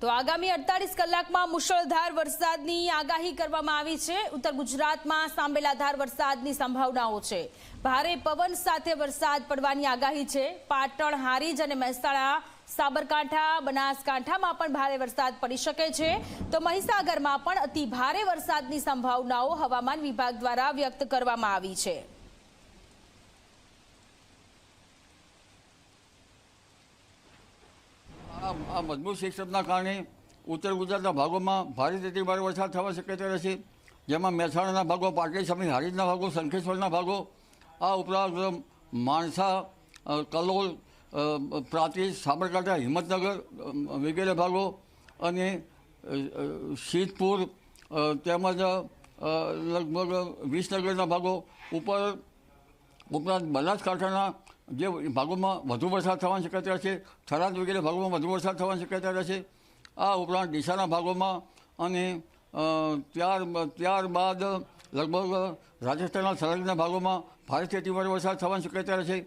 તો આગામી 48 કલાકમાં મુશળધાર વરસાદની આગાહી કરવામાં આવી છે। ઉત્તર ગુજરાતમાં સાંબેલાધાર વરસાદની સંભાવનાઓ છે। ભારે પવન સાથે વરસાદ પડવાની આગાહી છે। પાટણ, હારીજ અને મહેસાણા, સાબરકાંઠા, બનાસકાંઠામાં પણ ભારે વરસાદ પડી શકે છે। તો મહીસાગરમાં પણ અતિ ભારે વરસાદની સંભાવનાઓ હવામાન વિભાગ દ્વારા વ્યક્ત કરવામાં આવી છે। આ મજબૂત સિસ્ટમના કારણે ઉત્તર ગુજરાતના ભાગોમાં ભારેથી અતિ ભારે વરસાદ થવા શક્યતા રહેશે, જેમાં મહેસાણાના ભાગો, પાટણ સમિત, હારીજના ભાગો, શંખેશ્વરના ભાગો, આ ઉપરાંત માણસા, કલોલ, પ્રાંતિજ, સાબરકાંઠા, હિંમતનગર વગેરે ભાગો અને સિદ્ધપુર તેમજ લગભગ વિસનગરના ભાગો ઉપરાંત બનાસકાંઠાના જે ભાગોમાં વધુ વરસાદ થવાની શક્યતા રહેશે, થરાદ વગેરે ભાગોમાં વધુ વરસાદ થવાની શક્યતા રહેશે। આ ઉપરાંત ડીસાના ભાગોમાં અને ત્યારબાદ લગભગ રાજસ્થાનના સરહદના ભાગોમાં ભારેથી અતિ ભારે વરસાદ થવાની શક્યતા રહેશે।